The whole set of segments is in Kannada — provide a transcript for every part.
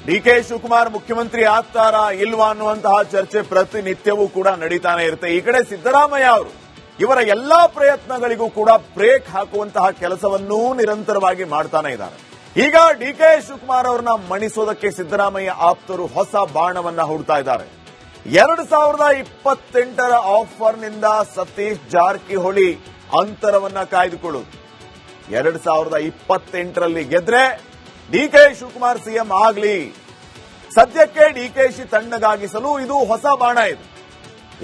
ಡಿಕೆ ಶಿವಕುಮಾರ್ ಮುಖ್ಯಮಂತ್ರಿ ಆಗ್ತಾರಾ ಇಲ್ವಾ ಅನ್ನುವಂತಹ ಚರ್ಚೆ ಪ್ರತಿನಿತ್ಯವೂ ಕೂಡ ನಡೀತಾನೆ ಇರುತ್ತೆ. ಈ ಕಡೆ ಸಿದ್ದರಾಮಯ್ಯ ಅವರು ಇವರ ಎಲ್ಲಾ ಪ್ರಯತ್ನಗಳಿಗೂ ಕೂಡ ಬ್ರೇಕ್ ಹಾಕುವಂತಹ ಕೆಲಸವನ್ನೂ ನಿರಂತರವಾಗಿ ಮಾಡ್ತಾನೆ ಇದ್ದಾರೆ. ಈಗ ಡಿಕೆ ಶಿವಕುಮಾರ್ ಅವರನ್ನ ಮಣಿಸೋದಕ್ಕೆ ಸಿದ್ದರಾಮಯ್ಯ ಆಪ್ತರು ಹೊಸ ಬಾಣವನ್ನ ಹೂಡ್ತಾ ಇದ್ದಾರೆ. 2028ರ ಆಫರ್ನಿಂದ ಸತೀಶ್ ಜಾರಕಿಹೊಳಿ ಅಂತರವನ್ನ ಕಾಯ್ದುಕೊಳ್ಳುವುದು. 2028ರಲ್ಲಿ ಗೆದ್ರೆ ಡಿಕೆ ಶಿವಕುಮಾರ್ ಸಿಎಂ ಆಗ್ಲಿ. ಸದ್ಯಕ್ಕೆ ಡಿಕೆಶಿ ತಣ್ಣಗಾಗಿಸಲು ಇದು ಹೊಸ ಬಾಣ. ಇದು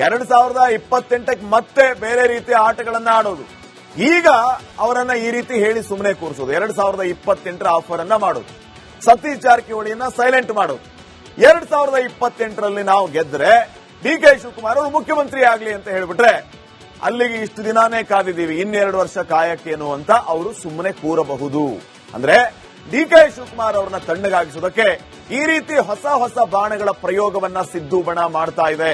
2028ಕ್ಕೆ ಮತ್ತೆ ಬೇರೆ ರೀತಿಯ ಆಟಗಳನ್ನ ಆಡೋದು. ಈಗ ಅವರನ್ನ ಈ ರೀತಿ ಹೇಳಿ ಸುಮ್ಮನೆ ಕೂರಿಸೋದು. 2028ರ ಆಫರ್ ಅನ್ನ ಮಾಡೋದು, ಸತೀಶ್ ಜಾರಕಿಹೊಳಿಯನ್ನ ಸೈಲೆಂಟ್ ಮಾಡೋದು. 2028ರಲ್ಲಿ ನಾವು ಗೆದ್ರೆ ಡಿಕೆ ಶಿವಕುಮಾರ್ ಅವರು ಮುಖ್ಯಮಂತ್ರಿ ಆಗ್ಲಿ ಅಂತ ಹೇಳ್ಬಿಟ್ರೆ ಅಲ್ಲಿಗೆ ಇಷ್ಟು ದಿನಾನೇ ಕಾದಿದ್ದೀವಿ, ಇನ್ನೆರಡು ವರ್ಷ ಕಾಯಕ್ಕೇನು ಅಂತ ಅವರು ಸುಮ್ಮನೆ ಕೂರಬಹುದು. ಅಂದ್ರೆ ಡಿಕೆ ಶಿವಕುಮಾರ್ ಅವರನ್ನ ತಣ್ಣಗಾಗಿಸೋದಕ್ಕೆ ಈ ರೀತಿ ಹೊಸ ಹೊಸ ಬಾಣಗಳ ಪ್ರಯೋಗವನ್ನ ಸಿದ್ದು ಬಣ ಮಾಡ್ತಾ ಇದೆ.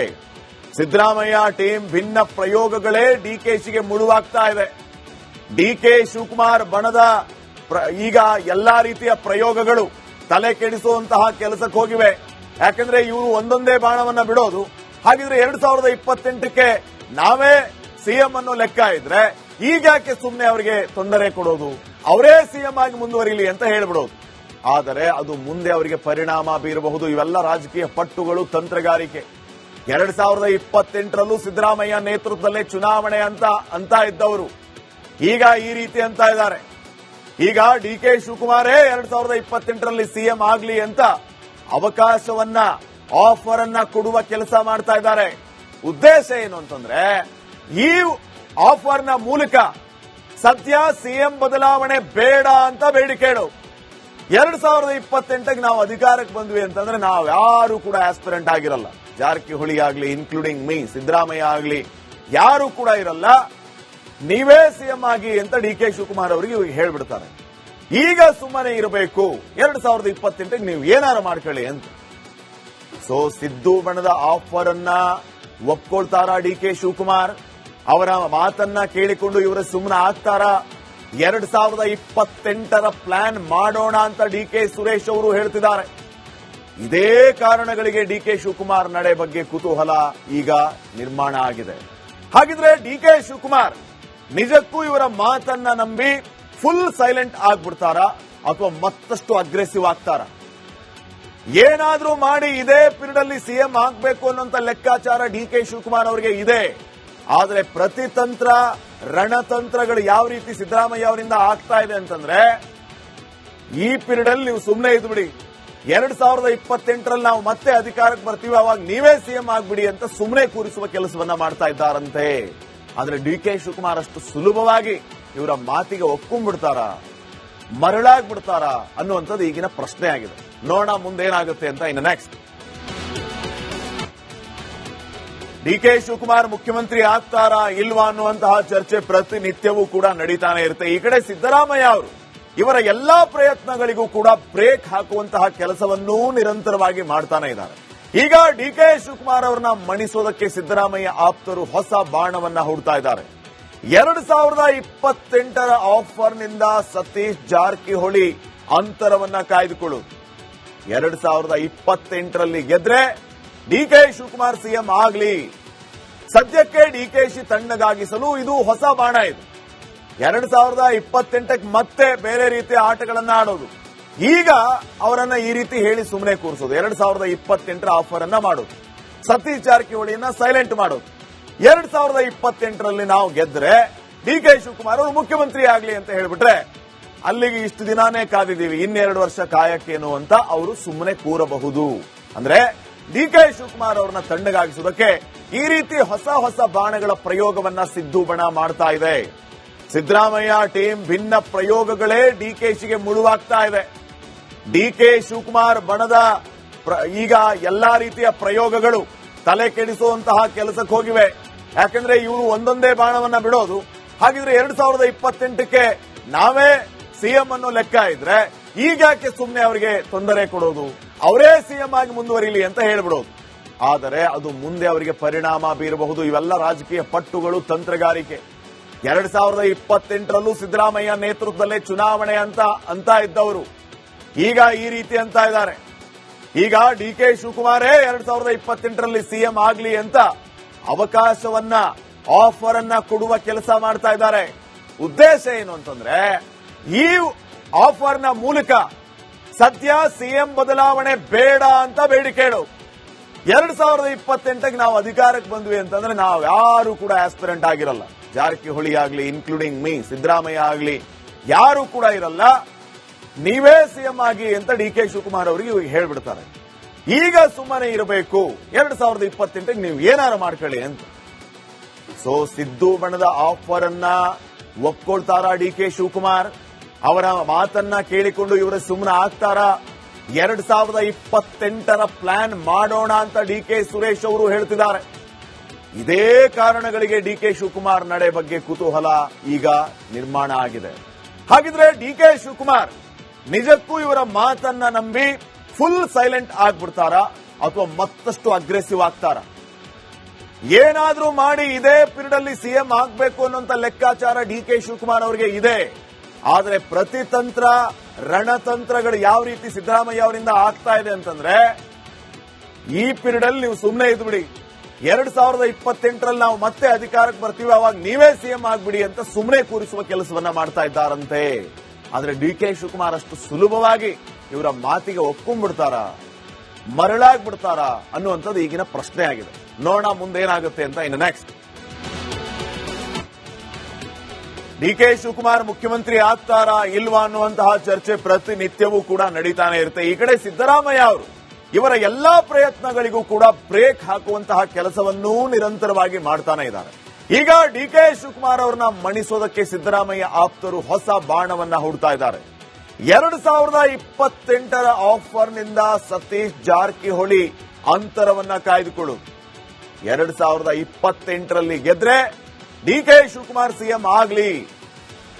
ಸಿದ್ದರಾಮಯ್ಯ ಟೀಮ್ ಭಿನ್ನ ಪ್ರಯೋಗಗಳೇ ಡಿಕೆಶಿಗೆ ಮುಳುವಾಗ್ತಾ ಇದೆ. ಡಿಕೆ ಶಿವಕುಮಾರ್ ಬಣದ ಈಗ ಎಲ್ಲಾ ರೀತಿಯ ಪ್ರಯೋಗಗಳು ತಲೆ ಕೆಡಿಸುವಂತಹ ಕೆಲಸಕ್ಕೆ ಹೋಗಿವೆ. ಯಾಕಂದ್ರೆ ಇವರು ಒಂದೊಂದೇ ಬಾಣವನ್ನ ಬಿಡೋದು. ಹಾಗಿದ್ರೆ 2028ಕ್ಕೆ ನಾವೇ ಸಿಎಂ ಅನ್ನೋ ಲೆಕ್ಕ ಇದ್ರೆ ಈಗ ಯಾಕೆ ಸುಮ್ಮನೆ ಅವರಿಗೆ ತೊಂದರೆ ಕೊಡೋದು, ಅವರೇ ಸಿಎಂ ಆಗಿ ಮುಂದುವರಿಲಿ ಅಂತ ಹೇಳ್ಬಿಡೋದು. ಆದರೆ ಅದು ಮುಂದೆ ಅವರಿಗೆ ಪರಿಣಾಮ ಬೀರಬಹುದು. ಇವೆಲ್ಲ ರಾಜಕೀಯ ಪಟ್ಟುಗಳು, ತಂತ್ರಗಾರಿಕೆ. 2028ರಲ್ಲೂ ಸಿದ್ದರಾಮಯ್ಯ ನೇತೃತ್ವದಲ್ಲೇ ಚುನಾವಣೆ ಅಂತ ಇದ್ದವರು ಈಗ ಈ ರೀತಿ ಅಂತ ಇದ್ದಾರೆ. ಈಗ ಡಿಕೆ ಶಿವಕುಮಾರೇ 2028ರಲ್ಲಿ ಸಿಎಂ ಆಗ್ಲಿ ಅಂತ ಅವಕಾಶವನ್ನ, ಆಫರ್ ಅನ್ನ ಕೊಡುವ ಕೆಲಸ ಮಾಡ್ತಾ ಇದ್ದಾರೆ. ಉದ್ದೇಶ ಏನು ಅಂತಂದ್ರೆ ಈ ಆಫರ್ನ ಮೂಲಕ ಸದ್ಯ ಸಿಎಂ ಬದಲಾವಣೆ ಬೇಡ ಅಂತ ಬೇಡಿಕೆ ಇಡು. 2028ಕ್ಕೆ ನಾವು ಅಧಿಕಾರಕ್ಕೆ ಬಂದ್ವಿ ಅಂತಂದ್ರೆ ನಾವು ಯಾರು ಕೂಡ ಆಸ್ಪಿರೆಂಟ್ ಆಗಿರಲ್ಲ. ಜಾರಕಿಹೊಳಿ ಆಗ್ಲಿ, ಇನ್ಕ್ಲೂಡಿಂಗ್ ಮೀ, ಸಿದ್ದರಾಮಯ್ಯ ಆಗ್ಲಿ, ಯಾರು ಕೂಡ ಇರಲ್ಲ. ನೀವೇ ಸಿಎಂ ಆಗಿ ಅಂತ ಡಿಕೆ ಶಿವಕುಮಾರ್ ಅವರಿಗೆ ಹೇಳ್ಬಿಡ್ತಾರೆ. ಈಗ ಸುಮ್ಮನೆ ಇರಬೇಕು, 2028ಕ್ಕೆ ನೀವು ಏನಾರು ಮಾಡ್ಕೊಳ್ಳಿ ಅಂತ. ಸೊ ಸಿದ್ದು ಬಣದ ಆಫರ್ ಅನ್ನ ಒಪ್ಕೊಳ್ತಾರಾ ಡಿಕೆ ಶಿವಕುಮಾರ್? ಅವರ ಮಾತನ್ನ ಕೇಳಿಕೊಂಡು ಇವರು ಸುಮ್ಮನೆ ಆಗ್ತಾರಾ? 2028ರ ಪ್ಲಾನ್ ಮಾಡೋಣ ಅಂತ ಡಿಕೆ ಸುರೇಶ್ ಅವರು ಹೇಳ್ತಿದ್ದಾರೆ. ಇದೇ ಕಾರಣಗಳಿಗೆ ಡಿಕೆ ಶಿವಕುಮಾರ್ ನಡೆ ಬಗ್ಗೆ ಕುತೂಹಲ ಈಗ ನಿರ್ಮಾಣ ಆಗಿದೆ. ಹಾಗಿದ್ರೆ ಡಿಕೆ ಶಿವಕುಮಾರ್ ನಿಜಕ್ಕೂ ಇವರ ಮಾತನ್ನ ನಂಬಿ ಫುಲ್ ಸೈಲೆಂಟ್ ಆಗ್ಬಿಡ್ತಾರಾ ಅಥವಾ ಮತ್ತಷ್ಟು ಅಗ್ರೆಸಿವ್ ಆಗ್ತಾರಾ? ಏನಾದ್ರೂ ಮಾಡಿ ಇದೇ ಪೀರಿಯಡ್ ಅಲ್ಲಿ ಸಿಎಂ ಆಗ್ಬೇಕು ಅನ್ನೋಂತ ಲೆಕ್ಕಾಚಾರ ಡಿಕೆ ಶಿವಕುಮಾರ್ ಅವರಿಗೆ ಇದೆ. ಆದರೆ ಪ್ರತಿತಂತ್ರ, ರಣತಂತ್ರಗಳು ಯಾವ ರೀತಿ ಸಿದ್ದರಾಮಯ್ಯ ಅವರಿಂದ ಆಗ್ತಾ ಇದೆ ಅಂತಂದ್ರೆ ಈ ಪೀರಿಯಡ್ ಅಲ್ಲಿ ನೀವು ಸುಮ್ಮನೆ ಇದ್ಬಿಡಿ, 2028ರಲ್ಲಿ ನಾವು ಮತ್ತೆ ಅಧಿಕಾರಕ್ಕೆ ಬರ್ತೀವಿ, ಅವಾಗ ನೀವೇ ಸಿಎಂ ಆಗ್ಬಿಡಿ ಅಂತ ಸುಮ್ಮನೆ ಕೂರಿಸುವ ಕೆಲಸವನ್ನ ಮಾಡ್ತಾ ಇದ್ದಾರಂತೆ. ಆದ್ರೆ ಡಿಕೆ ಶಿವಕುಮಾರ್ ಅಷ್ಟು ಸುಲಭವಾಗಿ ಇವರ ಮಾತಿಗೆ ಒಪ್ಕೊಂಡ್ಬಿಡ್ತಾರಾ, ಮರಳಾಗ್ಬಿಡ್ತಾರಾ ಅನ್ನುವಂಥದ್ದು ಈಗಿನ ಪ್ರಶ್ನೆ ಆಗಿದೆ. ನೋಡೋಣ ಮುಂದೇನಾಗುತ್ತೆ ಅಂತ. ಇನ್ನು ನೆಕ್ಸ್ಟ್, ಡಿಕೆ ಶಿವಕುಮಾರ್ ಮುಖ್ಯಮಂತ್ರಿ ಆಗ್ತಾರಾ ಇಲ್ವಾ ಅನ್ನುವಂತಹ ಚರ್ಚೆ ಪ್ರತಿನಿತ್ಯವೂ ಕೂಡ ನಡೀತಾನೆ ಇರುತ್ತೆ. ಈ ಕಡೆ ಸಿದ್ದರಾಮಯ್ಯ ಅವರು ಇವರ ಎಲ್ಲಾ ಪ್ರಯತ್ನಗಳಿಗೂ ಕೂಡ ಬ್ರೇಕ್ ಹಾಕುವಂತಹ ಕೆಲಸವನ್ನೂ ನಿರಂತರವಾಗಿ ಮಾಡ್ತಾನೆ ಇದ್ದಾರೆ. ಈಗ ಡಿಕೆ ಶಿವಕುಮಾರ್ ಅವರನ್ನ ಮಣಿಸೋದಕ್ಕೆ ಸಿದ್ದರಾಮಯ್ಯ ಆಪ್ತರು ಹೊಸ ಬಾಣವನ್ನ ಹೂಡ್ತಾ ಇದ್ದಾರೆ. 2028ರ ಆಫರ್ನಿಂದ ಸತೀಶ್ ಜಾರಕಿಹೊಳಿ ಅಂತರವನ್ನ ಕಾಯ್ದುಕೊಳ್ಳುವುದು. 2028ರಲ್ಲಿ ಗೆದ್ರೆ ಡಿಕೆ ಶಿವಕುಮಾರ್ ಸಿಎಂ ಆಗ್ಲಿ. ಸದ್ಯಕ್ಕೆ ಡಿಕೆಶಿ ತಣ್ಣಗಾಗಿಸಲು ಇದು ಹೊಸ ಬಾಣ. ಇದು 2028ಕ್ಕೆ ಮತ್ತೆ ಬೇರೆ ರೀತಿಯ ಆಟಗಳನ್ನ ಆಡೋದು. ಈಗ ಅವರನ್ನ ಈ ರೀತಿ ಹೇಳಿ ಸುಮ್ಮನೆ ಕೂರಿಸೋದು. 2028ರ ಆಫರ್ ಅನ್ನ ಮಾಡೋದು, ಸತೀಶ್ ಜಾರಕಿಹೊಳಿಯನ್ನ ಸೈಲೆಂಟ್ ಮಾಡೋದು. 2028ರಲ್ಲಿ ನಾವು ಗೆದ್ರೆ ಡಿಕೆ ಶಿವಕುಮಾರ್ ಅವರು ಮುಖ್ಯಮಂತ್ರಿ ಆಗ್ಲಿ ಅಂತ ಹೇಳ್ಬಿಟ್ರೆ ಅಲ್ಲಿಗೆ ಇಷ್ಟು ದಿನಾನೇ ಕಾದಿದ್ದೀವಿ, ಇನ್ನೆರಡು ವರ್ಷ ಕಾಯಕ್ಕೇನು ಅಂತ ಅವರು ಸುಮ್ಮನೆ ಕೂರಬಹುದು. ಅಂದ್ರೆ ಡಿಕೆ ಶಿವಕುಮಾರ್ ಅವರನ್ನ ತಣ್ಣಗಾಗಿಸೋದಕ್ಕೆ ಈ ರೀತಿ ಹೊಸ ಹೊಸ ಬಾಣಗಳ ಪ್ರಯೋಗವನ್ನ ಸಿದ್ದು ಬಣ ಮಾಡ್ತಾ ಇದೆ. ಸಿದ್ದರಾಮಯ್ಯ ಟೀಮ್ ಭಿನ್ನ ಪ್ರಯೋಗಗಳೇ ಡಿಕೆಶಿಗೆ ಮುಳುವಾಗ್ತಾ ಇದೆ. ಡಿಕೆ ಶಿವಕುಮಾರ್ ಬಣದ ಈಗ ಎಲ್ಲಾ ರೀತಿಯ ಪ್ರಯೋಗಗಳು ತಲೆ ಕೆಡಿಸುವಂತಹ ಕೆಲಸಕ್ಕೆ ಹೋಗಿವೆ. ಯಾಕಂದ್ರೆ ಇವರು ಒಂದೊಂದೇ ಬಾಣವನ್ನ ಬಿಡೋದು. ಹಾಗಿದ್ರೆ 2028ಕ್ಕೆ ನಾವೇ ಸಿಎಂ ಅನ್ನೋ ಲೆಕ್ಕ ಇದ್ರೆ ಈಗ ಯಾಕೆ ಸುಮ್ಮನೆ ಅವರಿಗೆ ತೊಂದರೆ ಕೊಡೋದು, ಅವರೇ ಸಿಎಂ ಆಗಿ ಮುಂದುವರಿಲಿ ಅಂತ ಹೇಳ್ಬಿಡೋದು. ಆದರೆ ಅದು ಮುಂದೆ ಅವರಿಗೆ ಪರಿಣಾಮ ಬೀರಬಹುದು. ಇವೆಲ್ಲ ರಾಜಕೀಯ ಪಟ್ಟುಗಳು, ತಂತ್ರಗಾರಿಕೆ. 2028ರಲ್ಲೂ ಸಿದ್ದರಾಮಯ್ಯ ನೇತೃತ್ವದಲ್ಲೇ ಚುನಾವಣೆ ಅಂತ ಇದ್ದವರು ಈಗ ಈ ರೀತಿ ಅಂತ ಇದ್ದಾರೆ. ಈಗ ಡಿ ಕೆ ಶಿವಕುಮಾರೇ 2028ರಲ್ಲಿ ಸಿಎಂ ಆಗ್ಲಿ ಅಂತ ಅವಕಾಶವನ್ನ ಆಫರ್ ಅನ್ನ ಕೊಡುವ ಕೆಲಸ ಮಾಡ್ತಾ ಇದ್ದಾರೆ. ಉದ್ದೇಶ ಏನು ಅಂತಂದ್ರೆ ಈ ಆಫರ್ನ ಮೂಲಕ ಸದ್ಯ ಸಿಎಂ ಬದಲಾವಣೆ ಬೇಡ ಅಂತ ಬೇಡಿಕೆ ಇಡು. 2028ಕ್ಕೆ ನಾವು ಅಧಿಕಾರಕ್ಕೆ ಬಂದ್ವಿ ಅಂತಂದ್ರೆ ನಾವು ಯಾರು ಕೂಡ ಆಸ್ಪಿರೆಂಟ್ ಆಗಿರಲ್ಲ. ಜಾರಕಿಹೊಳಿ ಆಗ್ಲಿ, ಇನ್ಕ್ಲೂಡಿಂಗ್ ಮೀ, ಸಿದ್ದರಾಮಯ್ಯ ಆಗ್ಲಿ, ಯಾರು ಕೂಡ ಇರಲ್ಲ. ನೀವೇ ಸಿಎಂ ಆಗಿ ಅಂತ ಡಿ ಕೆ ಶಿವಕುಮಾರ್ ಅವರಿಗೆ ಇವಾಗ ಹೇಳ್ಬಿಡ್ತಾರೆ. ಈಗ ಸುಮ್ಮನೆ ಇರಬೇಕು, 2028ಕ್ಕೆ ನೀವು ಏನಾರು ಮಾಡ್ಕೊಳ್ಳಿ ಅಂತ. ಸೊ ಸಿದ್ದು ಬಣದ ಆಫರ್ ಅನ್ನ ಒಪ್ಕೊಳ್ತಾರ ಡಿ ಕೆ ಶಿವಕುಮಾರ್? ಅವರ ಮಾತನ್ನ ಕೇಳಿಕೊಂಡು ಇವರ ಸುಮ್ಮನೆ ಆಗ್ತಾರ? 2028ರ ಪ್ಲಾನ್ ಮಾಡೋಣ ಅಂತ ಡಿ ಕೆ ಸುರೇಶ್ ಅವರು ಹೇಳ್ತಿದ್ದಾರೆ. ಇದೇ ಕಾರಣಗಳಿಗೆ ಡಿ ಕೆ ಶಿವಕುಮಾರ್ ನಡೆ ಬಗ್ಗೆ ಕುತೂಹಲ ಈಗ ನಿರ್ಮಾಣ ಆಗಿದೆ. ಹಾಗಿದ್ರೆ ಡಿ ಕೆ ಶಿವಕುಮಾರ್ ನಿಜಕ್ಕೂ ಇವರ ಮಾತನ್ನ ನಂಬಿ ಫುಲ್ ಸೈಲೆಂಟ್ ಆಗ್ಬಿಡ್ತಾರಾ ಅಥವಾ ಮತ್ತಷ್ಟು ಅಗ್ರೆಸಿವ್ ಆಗ್ತಾರ? ಏನಾದ್ರೂ ಮಾಡಿ ಇದೇ ಪೀರಿಯಡ್ ಅಲ್ಲಿ ಸಿಎಂ ಆಗ್ಬೇಕು ಅನ್ನೋಂತ ಲೆಕ್ಕಾಚಾರ ಡಿ ಕೆ ಶಿವಕುಮಾರ್ ಅವರಿಗೆ ಇದೆ. ಆದರೆ ಪ್ರತಿತಂತ್ರ, ರಣತಂತ್ರಗಳು ಯಾವ ರೀತಿ ಸಿದ್ದರಾಮಯ್ಯ ಅವರಿಂದ ಆಗ್ತಾ ಇದೆ ಅಂತಂದ್ರೆ, ಈ ಪೀರಿಯಡ್ ಅಲ್ಲಿ ನೀವು ಸುಮ್ಮನೆ ಇದ್ಬಿಡಿ, 2028ರಲ್ಲಿ ನಾವು ಮತ್ತೆ ಅಧಿಕಾರಕ್ಕೆ ಬರ್ತೀವಿ, ಅವಾಗ ನೀವೇ ಸಿಎಂ ಆಗ್ಬಿಡಿ ಅಂತ ಸುಮ್ಮನೆ ಕೂರಿಸುವ ಕೆಲಸವನ್ನ ಮಾಡ್ತಾ ಇದ್ದಾರಂತೆ. ಆದ್ರೆ ಡಿ ಕೆ ಶಿವಕುಮಾರ್ ಅಷ್ಟು ಸುಲಭವಾಗಿ ಇವರ ಮಾತಿಗೆ ಒಪ್ಕೊಂಡ್ಬಿಡ್ತಾರ, ಮರಳಾಗ್ಬಿಡ್ತಾರ ಅನ್ನುವಂಥದ್ದು ಈಗಿನ ಪ್ರಶ್ನೆ ಆಗಿದೆ. ನೋಡೋಣ ಮುಂದೇನಾಗುತ್ತೆ ಅಂತ. ಇನ್ನು ನೆಕ್ಸ್ಟ್, ಡಿ ಕೆ ಶಿವಕುಮಾರ್ ಮುಖ್ಯಮಂತ್ರಿ ಆಗ್ತಾರಾ ಇಲ್ವಾ ಅನ್ನುವಂತಹ ಚರ್ಚೆ ಪ್ರತಿನಿತ್ಯವೂ ಕೂಡ ನಡೀತಾನೆ ಇರುತ್ತೆ. ಈ ಕಡೆ ಸಿದ್ದರಾಮಯ್ಯ ಅವರು ಇವರ ಎಲ್ಲಾ ಪ್ರಯತ್ನಗಳಿಗೂ ಕೂಡ ಬ್ರೇಕ್ ಹಾಕುವಂತಹ ಕೆಲಸವನ್ನೂ ನಿರಂತರವಾಗಿ ಮಾಡ್ತಾನೆ ಇದ್ದಾರೆ. ಈಗ ಡಿ ಕೆ ಶಿವಕುಮಾರ್ ಅವರನ್ನ ಮಣಿಸೋದಕ್ಕೆ ಸಿದ್ದರಾಮಯ್ಯ ಆಪ್ತರು ಹೊಸ ಬಾಣವನ್ನ ಹೂಡ್ತಾ ಇದ್ದಾರೆ. 2028ರ ಆಫರ್ನಿಂದ ಸತೀಶ್ ಜಾರಕಿಹೊಳಿ ಅಂತರವನ್ನ ಕಾಯ್ದುಕೊಳ್ಳುವುದು. 2028ರಲ್ಲಿ ಗೆದ್ರೆ ಡಿ ಕೆ ಶಿವಕುಮಾರ್ ಸಿಎಂ ಆಗ್ಲಿ.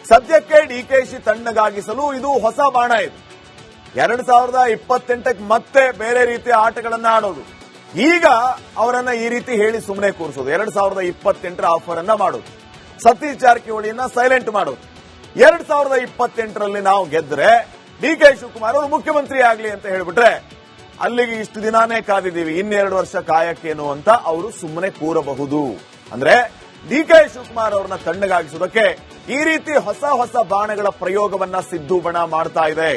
ಸದ್ಯಕ್ಕೆ ಡಿಕೆಶಿ ತಣ್ಣಗಾಗಿಸಲು ಇದು ಹೊಸ ಬಾಣ. ಇದು 2028ಕ್ಕೆ ಮತ್ತೆ ಬೇರೆ ರೀತಿಯ ಆಟಗಳನ್ನ ಆಡೋದು. ಈಗ ಅವರನ್ನ ಈ ರೀತಿ ಹೇಳಿ ಸುಮ್ಮನೆ ಕೂರಿಸೋದು, 2028ರ ಆಫರ್ ಅನ್ನ ಮಾಡೋದು, ಸತೀಶ್ ಜಾರಕಿಹೊಳಿಯನ್ನ ಸೈಲೆಂಟ್ ಮಾಡೋದು. 2028ರಲ್ಲಿ ನಾವು ಗೆದ್ರೆ ಡಿ ಕೆ ಶಿವಕುಮಾರ್ ಅವರು ಮುಖ್ಯಮಂತ್ರಿ ಆಗ್ಲಿ ಅಂತ ಹೇಳ್ಬಿಟ್ರೆ ಅಲ್ಲಿಗೆ ಇಷ್ಟು ದಿನಾನೇ ಕಾದಿದ್ದೀವಿ, ಇನ್ನೆರಡು ವರ್ಷ ಕಾಯಕ್ಕೇನು ಅಂತ ಅವರು ಸುಮ್ಮನೆ ಕೂರಬಹುದು. ಅಂದ್ರೆ ಡಿ ಕೆ ಶಿವಕುಮಾರ್ ಅವರನ್ನ ತಣ್ಣಗಾಗಿಸೋದಕ್ಕೆ ಈ ರೀತಿ ಹೊಸ ಹೊಸ ಬಾಣಗಳ ಪ್ರಯೋಗವನ್ನ ಸಿದ್ದು ಬಣ ಮಾಡ್ತಾ ಇದೆ.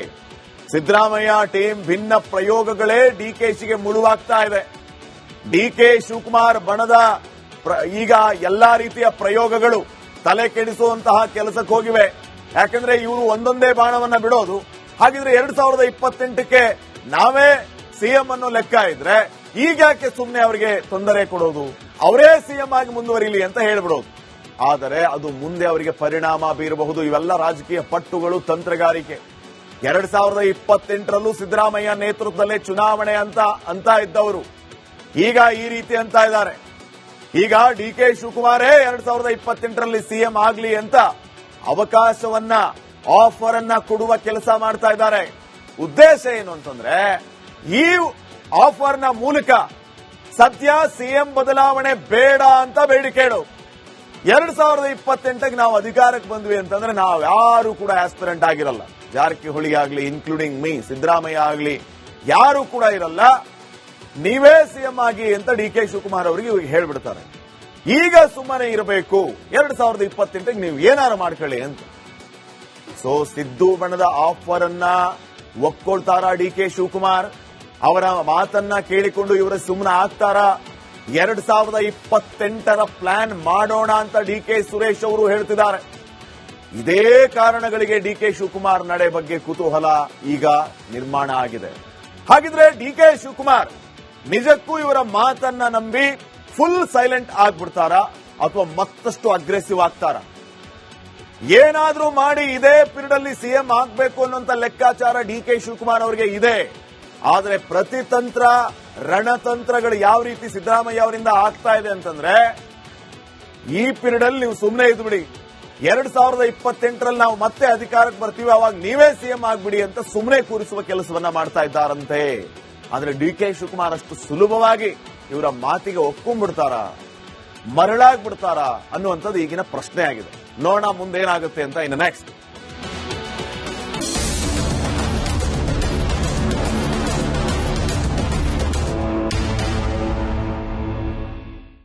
ಸಿದ್ದರಾಮಯ್ಯ ಟೀಮ್ ಭಿನ್ನ ಪ್ರಯೋಗಗಳೇ ಡಿಕೆಶಿಗೆ ಮುಳುವಾಗ್ತಾ ಇದೆ. ಡಿ ಕೆ ಶಿವಕುಮಾರ್ ಬಣದ ಈಗ ಎಲ್ಲಾ ರೀತಿಯ ಪ್ರಯೋಗಗಳು ತಲೆ ಕೆಡಿಸುವಂತಹ ಕೆಲಸಕ್ಕೆ ಹೋಗಿವೆ. ಯಾಕಂದ್ರೆ ಇವರು ಒಂದೊಂದೇ ಬಾಣವನ್ನ ಬಿಡೋದು. ಹಾಗಿದ್ರೆ 2028ಕ್ಕೆ ನಾವೇ ಸಿಎಂ ಅನ್ನೋ ಲೆಕ್ಕ ಇದ್ರೆ ಈಗ ಯಾಕೆ ಸುಮ್ಮನೆ ಅವರಿಗೆ ತೊಂದರೆ ಕೊಡೋದು, ಅವರೇ ಸಿಎಂ ಆಗಿ ಮುಂದುವರಿಲಿ ಅಂತ ಹೇಳ್ಬಿಡೋದು. ಆದರೆ ಅದು ಮುಂದೆ ಅವರಿಗೆ ಪರಿಣಾಮ ಬೀರಬಹುದು. ಇವೆಲ್ಲ ರಾಜಕೀಯ ಪಟ್ಟುಗಳು, ತಂತ್ರಗಾರಿಕೆ. 2028ರಲ್ಲೂ ಸಿದ್ದರಾಮಯ್ಯ ನೇತೃತ್ವದಲ್ಲೇ ಚುನಾವಣೆ ಅಂತ ಇದ್ದವರು ಈಗ ಈ ರೀತಿ ಅಂತ ಇದ್ದಾರೆ. ಈಗ ಡಿ ಕೆ ಶಿವಕುಮಾರೇ 2028ರಲ್ಲಿ ಸಿಎಂ ಆಗ್ಲಿ ಅಂತ ಅವಕಾಶವನ್ನ, ಆಫರ್ ಅನ್ನ ಕೊಡುವ ಕೆಲಸ ಮಾಡ್ತಾ ಇದ್ದಾರೆ. ಉದ್ದೇಶ ಏನು ಅಂತಂದ್ರೆ ಈ ಆಫರ್ನ ಮೂಲಕ ಸದ್ಯ ಸಿಎಂ ಬದಲಾವಣೆ ಬೇಡ ಅಂತ ಬೇಡಿಕೆ ಇಡು. 2028ಕ್ಕೆ ನಾವು ಅಧಿಕಾರಕ್ಕೆ ಬಂದ್ವಿ ಅಂತಂದ್ರೆ ನಾವು ಯಾರು ಕೂಡ ಆಸ್ಪಿರೆಂಟ್ ಆಗಿರಲ್ಲ. ಜಾರಕಿಹೊಳಿ ಆಗ್ಲಿ, ಇನ್ಕ್ಲೂಡಿಂಗ್ ಮೀ, ಸಿದ್ದರಾಮಯ್ಯ ಆಗ್ಲಿ, ಯಾರು ಕೂಡ ಇರಲ್ಲ. ನೀವೇ ಸಿಎಂ ಆಗಿ ಅಂತ ಡಿ ಕೆ ಶಿವಕುಮಾರ್ ಅವರಿಗೆ ಇವಾಗ ಹೇಳ್ಬಿಡ್ತಾರೆ. ಈಗ ಸುಮ್ಮನೆ ಇರಬೇಕು, 2028ಕ್ಕೆ ನೀವು ಏನಾರು ಮಾಡ್ಕೊಳ್ಳಿ ಅಂತ. ಸೊ ಸಿದ್ದು ಬಣದ ಆಫರ್ ಅನ್ನ ಒಪ್ಕೊಳ್ತಾರ ಡಿ ಕೆ ಶಿವಕುಮಾರ್? ಅವರ ಮಾತನ್ನ ಕೇಳಿಕೊಂಡು ಇವರ ಸುಮ್ಮನೆ ಆಗ್ತಾರ? 2028ರ ಪ್ಲಾನ್ ಮಾಡೋಣ ಅಂತ ಡಿ ಕೆ ಸುರೇಶ್ ಅವರು ಹೇಳ್ತಿದ್ದಾರೆ. ಇದೇ ಕಾರಣಗಳಿಗೆ ಡಿ ಕೆ ಶಿವಕುಮಾರ್ ನಡೆ ಬಗ್ಗೆ ಕುತೂಹಲ ಈಗ ನಿರ್ಮಾಣ ಆಗಿದೆ. ಹಾಗಿದ್ರೆ ಡಿ ಕೆ ಶಿವಕುಮಾರ್ ನಿಜಕ್ಕೂ ಇವರ ಮಾತನ್ನ ನಂಬಿ ಫುಲ್ ಸೈಲೆಂಟ್ ಆಗ್ಬಿಡ್ತಾರಾ ಅಥವಾ ಮತ್ತಷ್ಟು ಅಗ್ರೆಸಿವ್ ಆಗ್ತಾರಾ? ಏನಾದ್ರೂ ಮಾಡಿ ಇದೇ ಪೀರಿಯಡ್ ಅಲ್ಲಿ ಸಿಎಂ ಆಗ್ಬೇಕು ಅನ್ನೋಂತ ಲೆಕ್ಕಾಚಾರ ಡಿ ಕೆ ಶಿವಕುಮಾರ್ ಅವರಿಗೆ ಇದೆ. ಆದರೆ ಪ್ರತಿತಂತ್ರ, ರಣತಂತ್ರಗಳು ಯಾವ ರೀತಿ ಸಿದ್ದರಾಮಯ್ಯ ಅವರಿಂದ ಆಗ್ತಾ ಇದೆ ಅಂತಂದ್ರೆ, ಈ ಪೀರಿಯಡ್ ಅಲ್ಲಿ ನೀವು ಸುಮ್ಮನೆ ಇದ್ಬಿಡಿ, 2028ರಲ್ಲಿ ನಾವು ಮತ್ತೆ ಅಧಿಕಾರಕ್ಕೆ ಬರ್ತೀವಿ, ಅವಾಗ ನೀವೇ ಸಿಎಂ ಆಗ್ಬಿಡಿ ಅಂತ ಸುಮ್ಮನೆ ಕೂರಿಸುವ ಕೆಲಸವನ್ನ ಮಾಡ್ತಾ ಇದ್ದಾರಂತೆ. ಆದ್ರೆ ಡಿ ಕೆ ಶಿವಕುಮಾರ್ ಅಷ್ಟು ಸುಲಭವಾಗಿ ಇವರ ಮಾತಿಗೆ ಒಪ್ಕೊಂಡ್ಬಿಡ್ತಾರ, ಮರಳಾಗ್ಬಿಡ್ತಾರ ಅನ್ನುವಂಥದ್ದು ಈಗಿನ ಪ್ರಶ್ನೆ ಆಗಿದೆ. ನೋಡೋಣ ಮುಂದೇನಾಗುತ್ತೆ ಅಂತ. ಇನ್ನು ನೆಕ್ಸ್ಟ್,